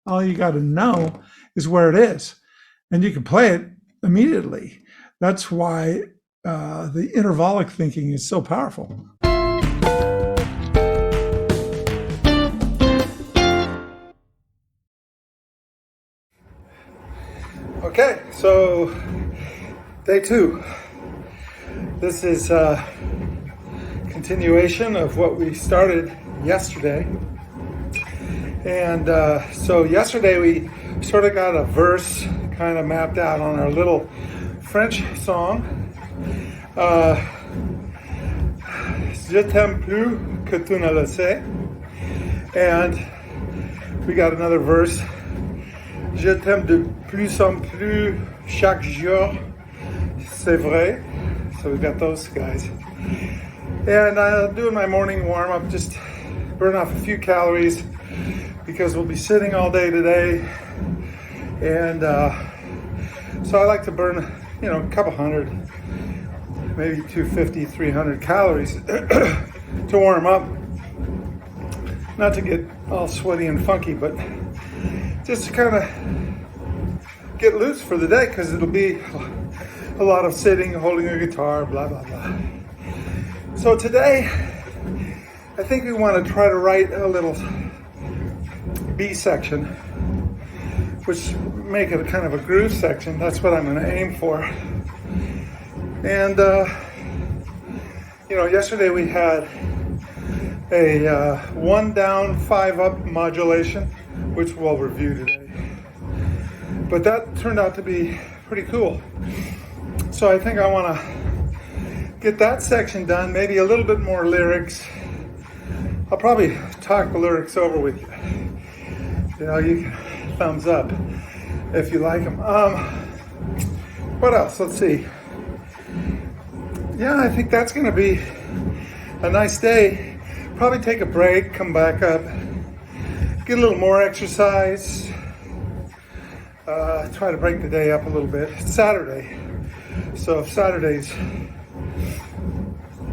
All you got to know is where it is, and you can play it immediately. That's why the intervallic thinking is so powerful. Okay, so day 2. This is a continuation of what we started yesterday. And so yesterday we sort of got a verse kind of mapped out on our little French song. Je t'aime plus que tu ne le sais. And we got another verse. Je t'aime de plus en plus chaque jour. C'est vrai. So we've got those guys. And doing my morning warm up, just burn off a few calories because we'll be sitting all day today. And so I like to burn, a couple hundred, maybe 250, 300 calories to warm up. Not to get all sweaty and funky, but just to kind of get loose for the day, because it'll be a lot of sitting, holding a guitar, blah, blah, blah. So today, I think we want to try to write a little B section, which make it a kind of a groove section. That's what I'm going to aim for. And, yesterday we had a 1 down, 5 up modulation, which we'll review today. But that turned out to be pretty cool. So I think I want to get that section done, maybe a little bit more lyrics. I'll probably talk the lyrics over with you. You can thumbs up if you like them. What else? Let's see. Yeah, I think that's going to be a nice day. Probably take a break, come back up, get a little more exercise. Try to break the day up a little bit. It's Saturday. So Saturdays,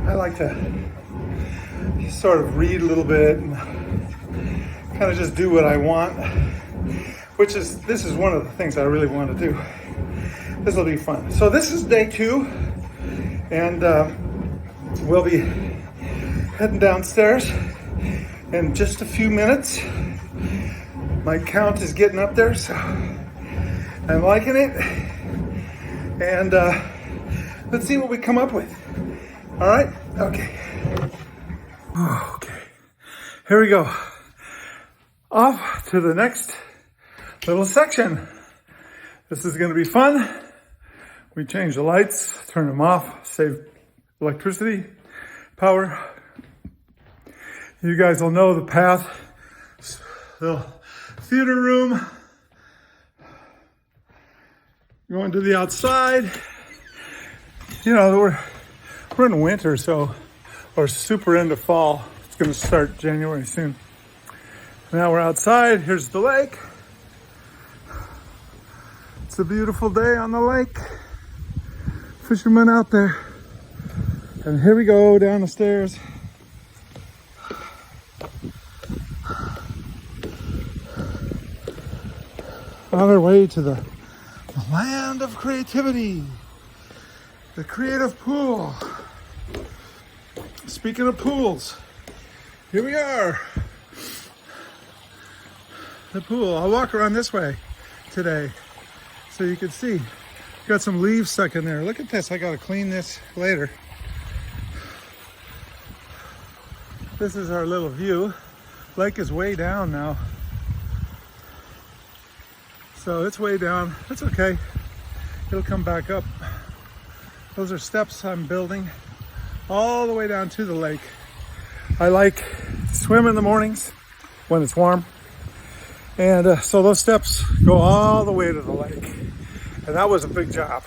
I like to sort of read a little bit and kind of just do what I want, this is one of the things I really want to do. This will be fun. So this is day 2, and we'll be heading downstairs in just a few minutes. My count is getting up there, so I'm liking it. And let's see what we come up with. All right? Okay. Okay. Here we go. Off to the next little section. This is going to be fun. We change the lights, turn them off, save electricity, power. You guys will know the path. The theater room. Going to the outside. We're in winter, so we're super into fall. It's going to start January soon. Now we're outside. Here's the lake. It's a beautiful day on the lake. Fishermen out there. And here we go down the stairs. On our way to the land of creativity. The creative pool. Speaking of pools, here we are. The pool. I'll walk around this way today so you can see. Got some leaves stuck in there. Look at this. I got to clean this later. This is our little view. Lake is way down now. So it's way down. That's okay. It'll come back up. Those are steps I'm building all the way down to the lake. I like to swim in the mornings when it's warm. And so those steps go all the way to the lake. And that was a big job.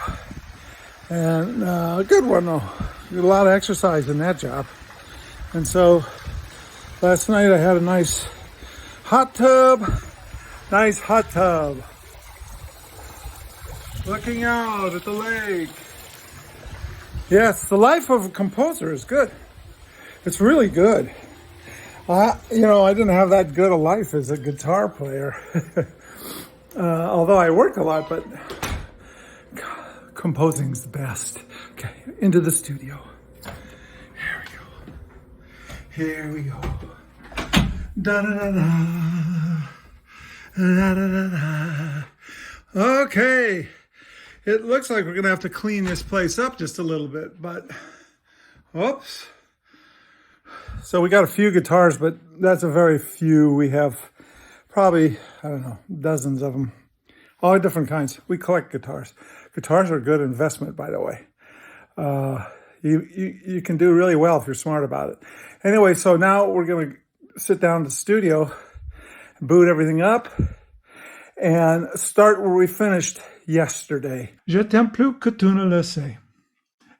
And a good one though. Did a lot of exercise in that job. And so last night I had a nice hot tub. Looking out at the lake. Yes, the life of a composer is good. It's really good. I didn't have that good a life as a guitar player. Although I worked a lot, but composing's the best. Okay, into the studio. Here we go. Here we go. Da da da da. Da da da da. Okay. It looks like we're going to have to clean this place up just a little bit, but oops. So we got a few guitars, but that's a very few. We have probably, I don't know, dozens of them. All different kinds. We collect guitars. Guitars are a good investment, by the way. You can do really well if you're smart about it. Anyway, so now we're going to sit down in the studio, boot everything up, and start where we finished yesterday. Je t'aime plus que tu ne le sais.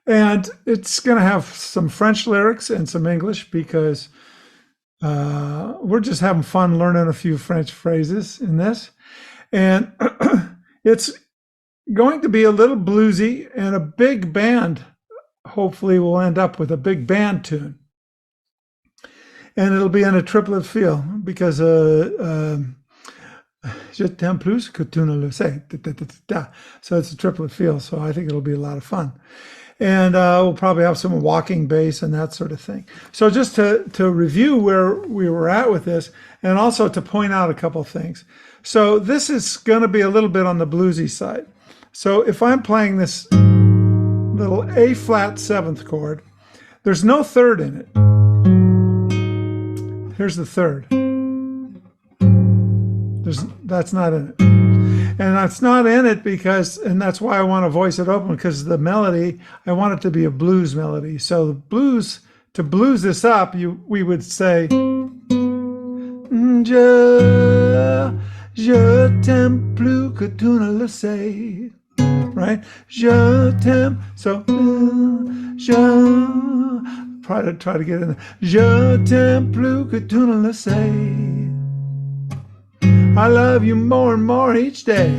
And it's going to have some French lyrics and some English because we're just having fun learning a few French phrases in this. And it's going to be a little bluesy, and a big band. Hopefully we'll end up with a big band tune. And it'll be in a triplet feel because Je t'aime plus que tu ne le sais. So it's a triplet feel. So I think it'll be a lot of fun. And we'll probably have some walking bass and that sort of thing. So just to review where we were at with this, and also to point out a couple things. So this is going to be a little bit on the bluesy side. So if I'm playing this little A flat 7th chord, there's no third in it. Here's the third. That's not in it. And that's not in it because, and that's why I want to voice it open, because the melody, I want it to be a blues melody. So the blues, to blues this up, we would say, Je t'aime plus que tu ne le sais. Right? Je t'aime. So, try to get in there. Je t'aime plus que tu ne le sais. I love you more and more each day.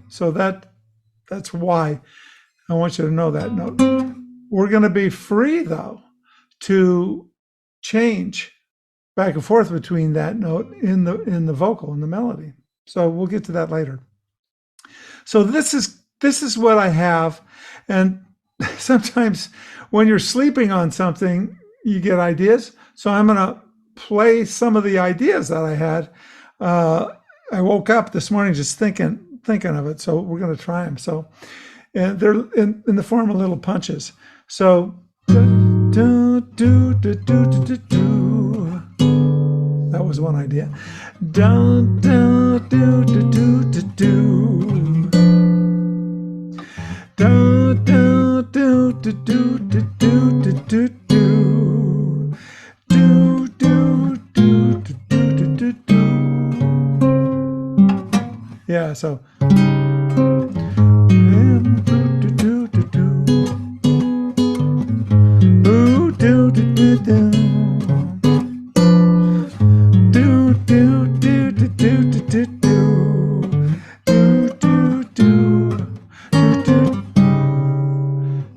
So that's why I want you to know that note. We're going to be free, though, to change back and forth between that note in the vocal, in the melody. So we'll get to that later. So this is what I have. And sometimes when you're sleeping on something, you get ideas. So I'm going to play some of the ideas that I had. I woke up this morning just thinking of it. So we're going to try them. So, and they're in the form of little punches. So, that was one idea. Yeah, so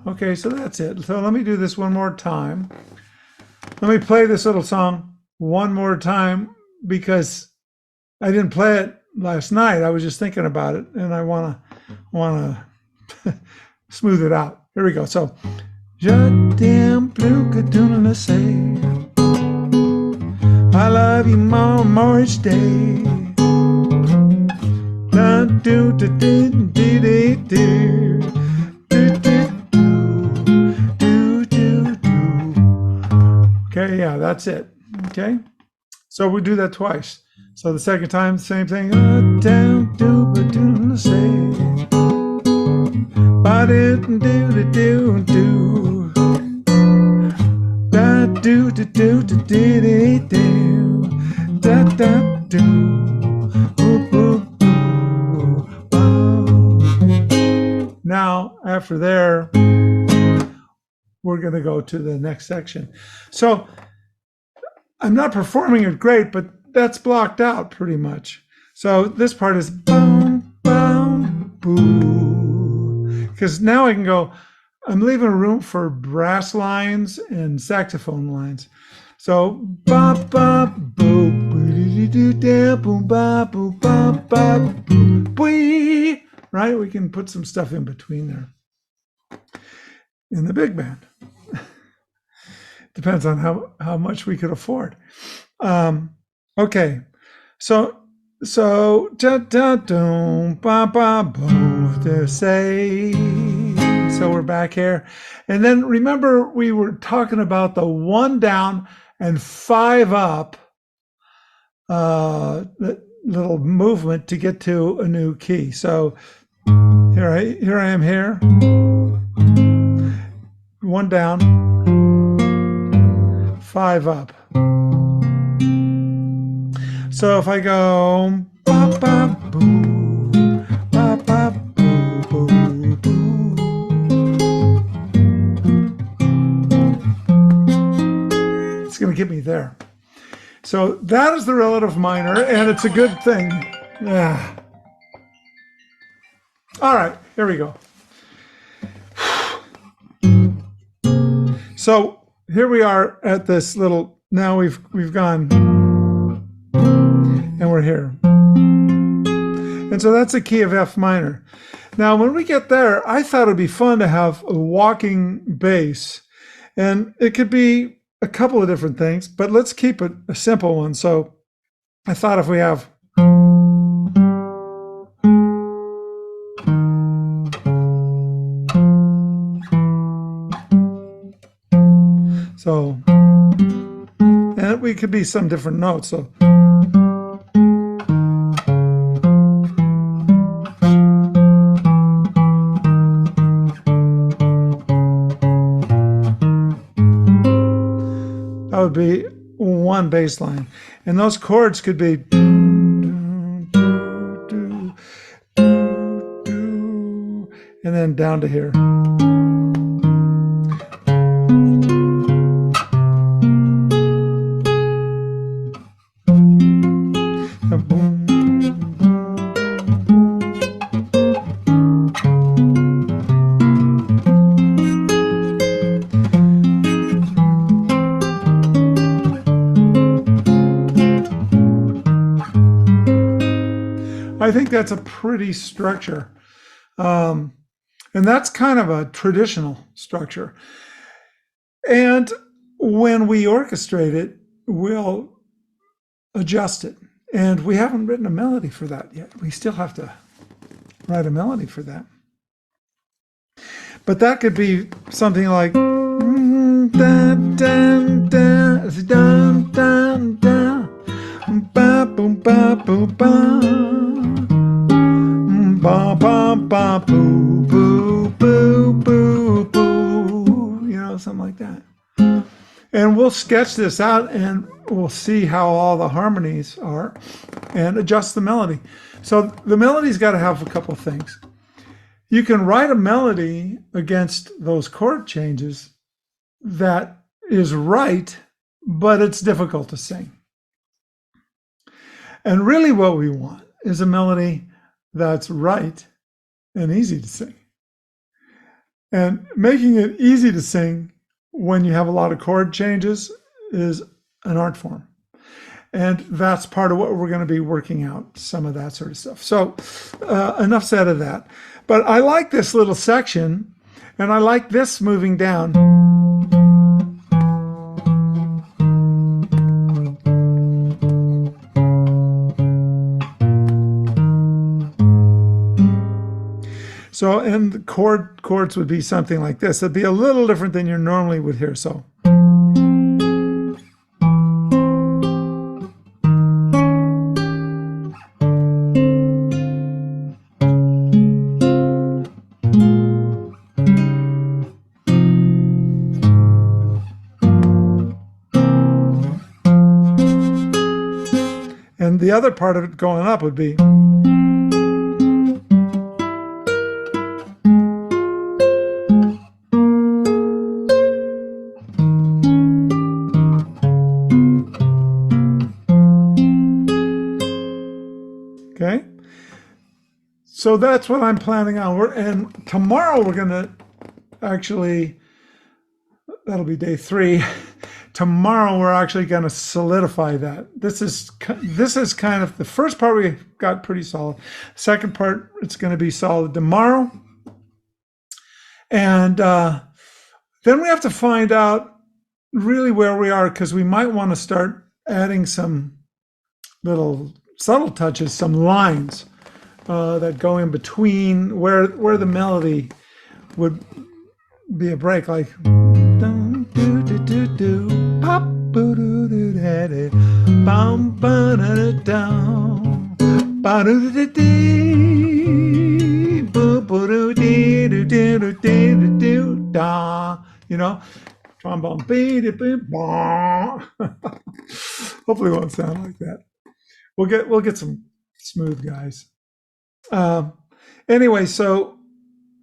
okay, so that's it. So let me do this one more time. Let me play this little song one more time because I didn't play it last night. I was just thinking about it, and I want to smooth it out. Here we go. So, Je t'aime plus que tu ne le sais. I love you more and more each day. Okay, yeah, that's it. Okay, so we do that twice. So the second time, same thing. Now, after there, we're going to go to the next section. So I'm not performing it great, but that's blocked out pretty much. So this part is boom, boom, boo. Because now I can go, I'm leaving room for brass lines and saxophone lines. So ba ba boo boo doo da boom ba boo ba ba boo boo. Right? We can put some stuff in between there. In the big band. Depends on how much we could afford. Okay. So da da doom ba ba boom to say. So we're back here. And then remember we were talking about the 1 down and 5 up little movement to get to a new key. So here I am here. 1 down, 5 up. So if I go ba ba boo, ba ba boo boo boo. It's going to get me there. So that is the relative minor, and it's a good thing. Yeah. All right, here we go. So here we are at this little. Now we've gone, and we're here. And so that's a key of F minor. Now when we get there, I thought it'd be fun to have a walking bass, and it could be a couple of different things, but let's keep it a simple one. So I thought if we have so, and we could be some different notes. So that would be one bass line, and those chords could be and then down to here. I think that's a pretty structure. And that's kind of a traditional structure. And when we orchestrate it, we'll adjust it. And we haven't written a melody for that yet. We still have to write a melody for that. But that could be something like dun, dun, dun, dun, dun, dun, ba, boom, ba, boom, ba. Ba ba ba boo boo boo boo boo, you know, something like that. And we'll sketch this out and we'll see how all the harmonies are and adjust the melody. So the melody's got to have a couple of things. You can write a melody against those chord changes that is right, but it's difficult to sing. And really what we want is a melody that's right and easy to sing. And making it easy to sing when you have a lot of chord changes is an art form. And that's part of what we're going to be working out, some of that sort of stuff. So enough said of that. But I like this little section, and I like this moving down. So, and the chords would be something like this. It'd be a little different than you normally would hear. So. And the other part of it going up would be. Okay, so that's what I'm planning on. And tomorrow we're going to actually, that'll be day 3. tomorrow we're actually going to solidify that. This is kind of the first part we got pretty solid. Second part, it's going to be solid tomorrow. And then we have to find out really where we are, because we might want to start adding some little subtle touches, some lines that go in between where the melody would be a break, like dum do do do do pop boo doo doo da da bum ba da da dum ba doo doo dee boo boo doo dee doo doo doo doo doo da, you know, trombone beat it beep. Hopefully it won't sound like that. We'll get some smooth guys. Anyway, so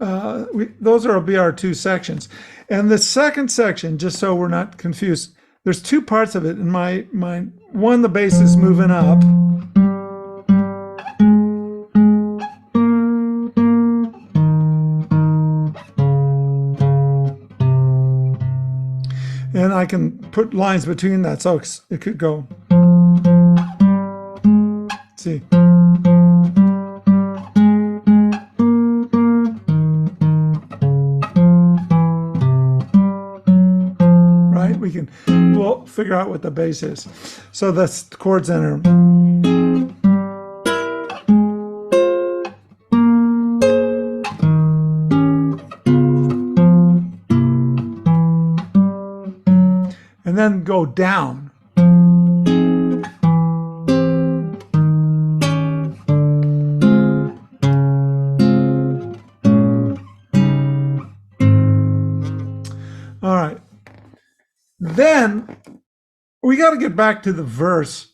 those will be our two sections. And the second section, just so we're not confused, there's two parts of it. In my one, the bass is moving up. And I can put lines between that, so it could go. Let's see. We'll figure out what the bass is. So the chords enter. And then go down. All right. Then we got to get back to the verse.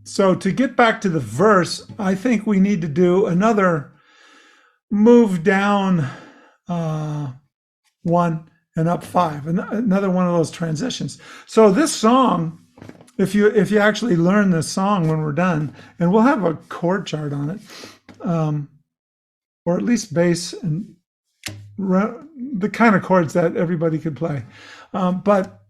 So to get back to the verse, I think we need to do another move down 1 and up 5, another one of those transitions. So this song, if you actually learn this song when we're done, and we'll have a chord chart on it, or at least bass and the kind of chords that everybody could play. But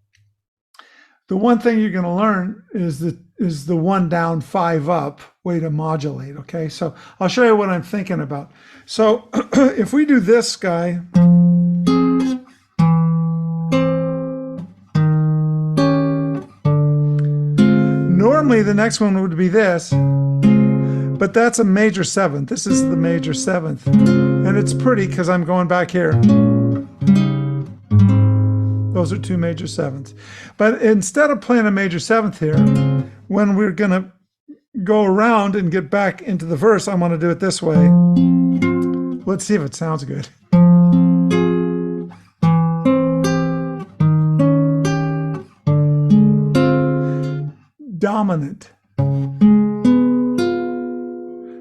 the one thing you're going to learn is the 1 down 5 up way to modulate. Okay, so I'll show you what I'm thinking about. So if we do this guy, normally the next one would be this, but that's a major 7th. This is the major 7th, and it's pretty because I'm going back here. Those are 2 major 7ths. But instead of playing a major 7th here, when we're going to go around and get back into the verse, I want to do it this way. Let's see if it sounds good. Dominant.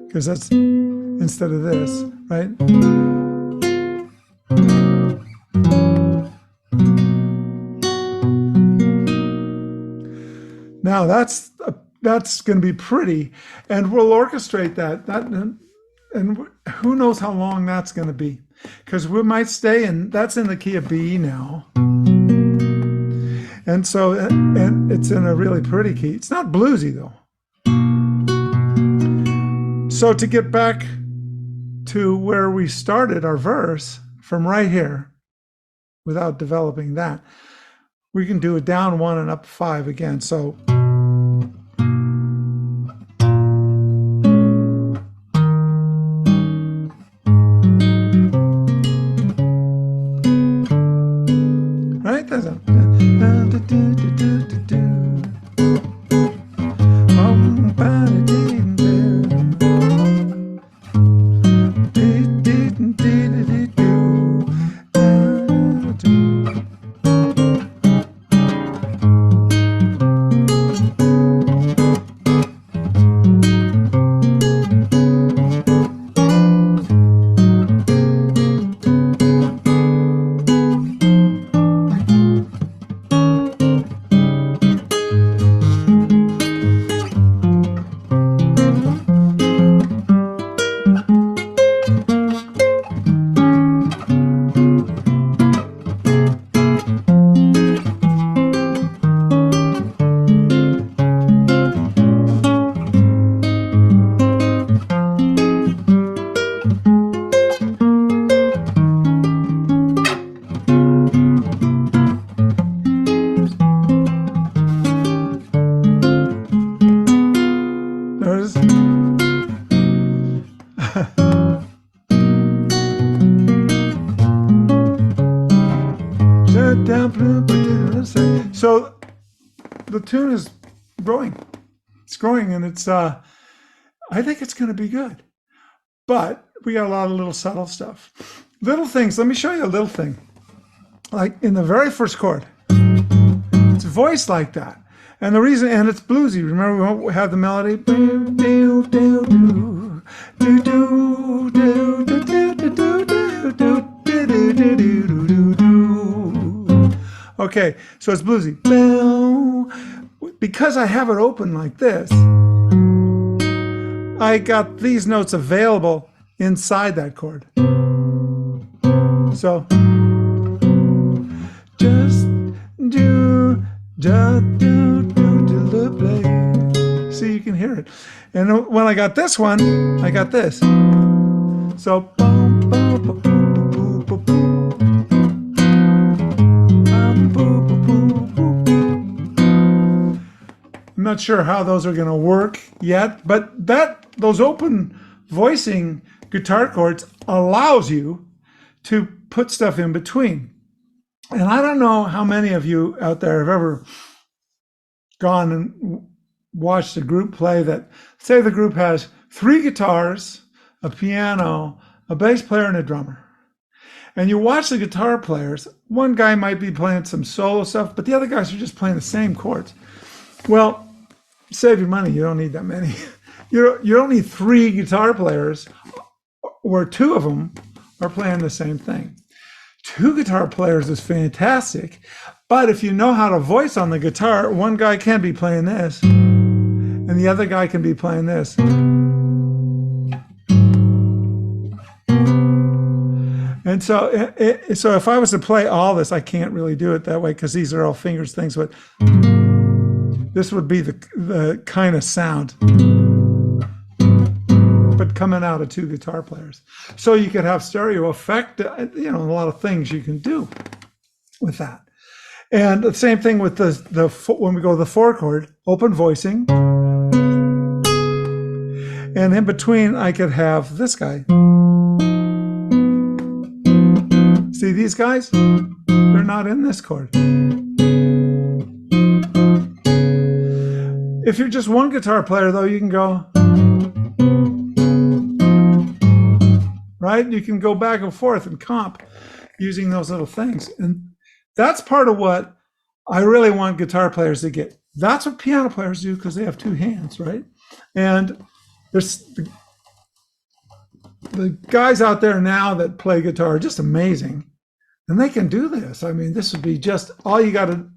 Because that's instead of this, right? Now that's going to be pretty, and we'll orchestrate that. And who knows how long that's going to be, because we might stay in. That's in the key of B now, and so and it's in a really pretty key. It's not bluesy though. So to get back to where we started our verse from right here, without developing that, we can do a down 1 and up 5 again. So right, that's a Notice? So the tune is growing. It's growing, and it's I think it's going to be good. But we got a lot of little subtle stuff. Little things. Let me show you a little thing. Like in the very first chord, it's voiced like that. And the reason, and it's bluesy. Remember, we have the melody. Okay, so it's bluesy. Because I have it open like this, I got these notes available inside that chord. So just do play. See, you can hear it. And when I got this one, I got this. So I'm not sure how those are going to work yet, but those open voicing guitar chords allows you to put stuff in between. And I don't know how many of you out there have ever gone and watched a group play that, say the group has 3 guitars, a piano, a bass player, and a drummer. And you watch the guitar players, one guy might be playing some solo stuff, but the other guys are just playing the same chords. Well, save your money, you don't need that many. You don't need 3 guitar players where 2 of them are playing the same thing. 2 guitar players is fantastic, but if you know how to voice on the guitar, one guy can be playing this, and the other guy can be playing this. And so if I was to play all this, I can't really do it that way because these are all fingers things, but this would be the kind of sound, but coming out of 2 guitar players. So you could have stereo effect, a lot of things you can do with that. And the same thing with the when we go to the 4 chord, open voicing. And in between, I could have this guy. See these guys? They're not in this chord. If you're just one guitar player, though, you can go, right? You can go back and forth and comp using those little things. And that's part of what I really want guitar players to get. That's what piano players do because they have 2 hands, right? And there's the guys out there now that play guitar are just amazing. And they can do this. I mean, this would be just all you got to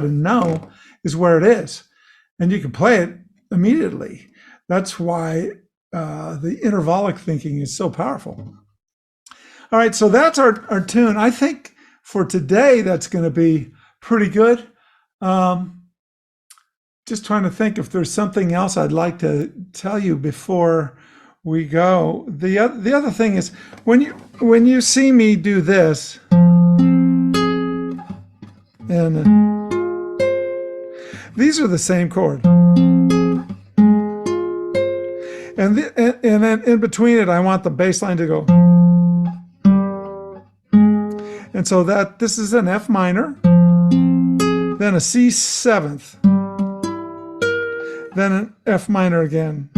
know is where it is. And you can play it immediately. That's why the intervallic thinking is so powerful. All right, so that's our tune. I think for today, that's going to be pretty good. Just trying to think if there's something else I'd like to tell you before we go. The other thing is when you see me do this, and these are the same chord. And then in between it, I want the bass line to go. And so this is an F minor, then a C seventh, then an F minor again.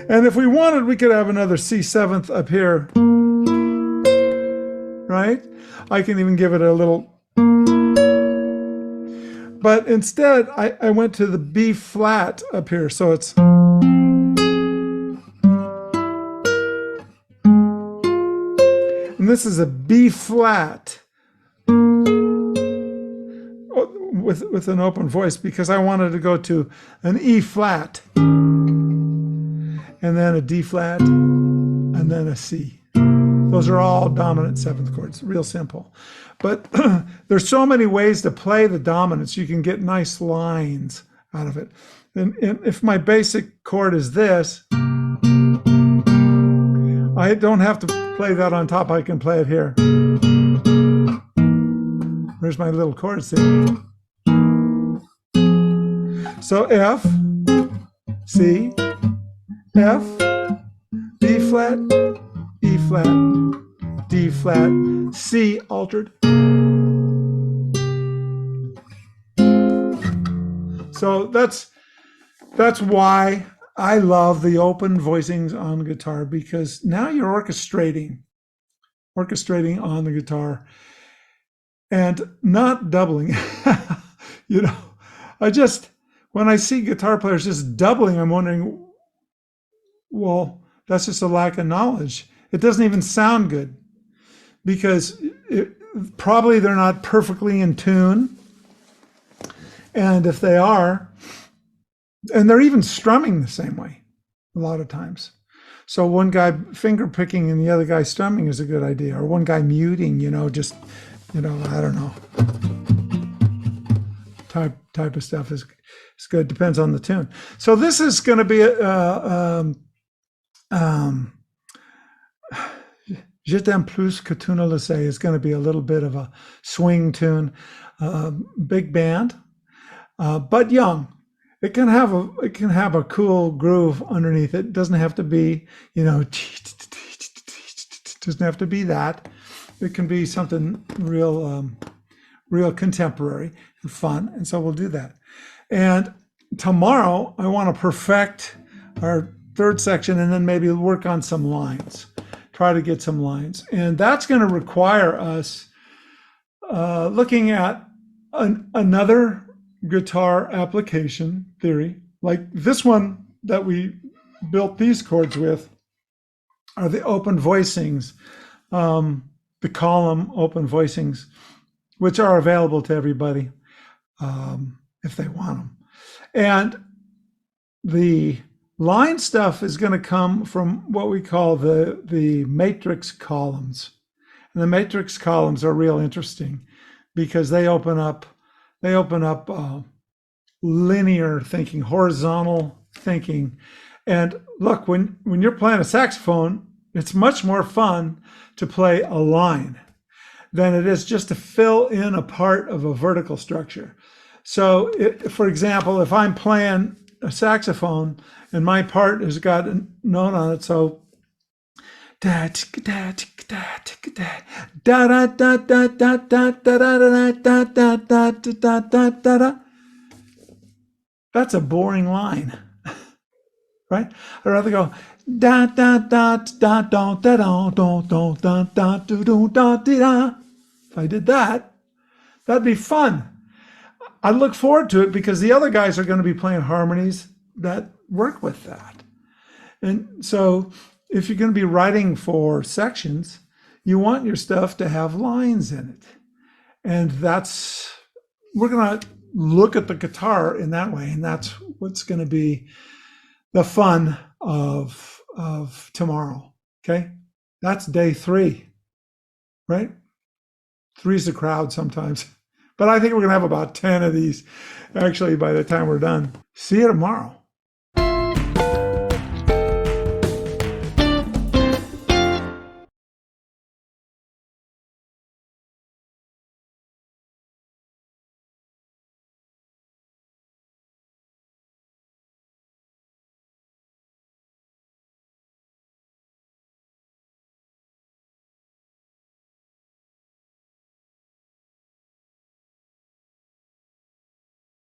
And if we wanted, we could have another C seventh up here, right? I can even give it a little. But instead, I went to the B flat up here, so it's. And this is a B flat with an open voice because I wanted to go to an E flat, and then a D flat, and then a C. Those are all dominant 7th chords, real simple. But there's so many ways to play the dominants. You can get nice lines out of it. And if my basic chord is this, I don't have to play that on top. I can play it here. There's my little chords there. So F, C, F, B flat, E flat, D flat, C altered. So that's why I love the open voicings on guitar, because now you're orchestrating on the guitar and not doubling. You know, when I see guitar players just doubling, I'm wondering, well, that's just a lack of knowledge. It doesn't even sound good because probably they're not perfectly in tune. And if they are, and they're even strumming the same way a lot of times. So one guy finger picking and the other guy strumming is a good idea. Or one guy muting, I don't know. Type of stuff is good. Depends on the tune. So this is going to be Je t'aime plus que tu ne le sais is going to be a little bit of a swing tune, big band, but young. It can have a cool groove underneath it. It doesn't have to be, doesn't have to be that. It can be something real contemporary and fun. And so we'll do that. And tomorrow I want to perfect our third section and then maybe work on some lines, try to get some lines. And that's going to require us looking at another guitar application theory, like this one that we built these chords with, are the open voicings, the column open voicings, which are available to everybody if they want them. And the line stuff is going to come from what we call the matrix columns. And the matrix columns are real interesting because they open up linear thinking, horizontal thinking. And look, when you're playing a saxophone, it's much more fun to play a line than it is just to fill in a part of a vertical structure. So, for example, if I'm playing a saxophone and my part has got a note on it, so that's a boring line, right? I'd rather go da da da da da da da da da da da da da. If I did that, that'd be fun. I look forward to it because the other guys are going to be playing harmonies that work with that. And so if you're going to be writing for sections, you want your stuff to have lines in it. And we're going to look at the guitar in that way. And that's what's going to be the fun of tomorrow. Okay. That's day 3, right? 3's the crowd sometimes. But I think we're going to have about 10 of these actually by the time we're done. See you tomorrow.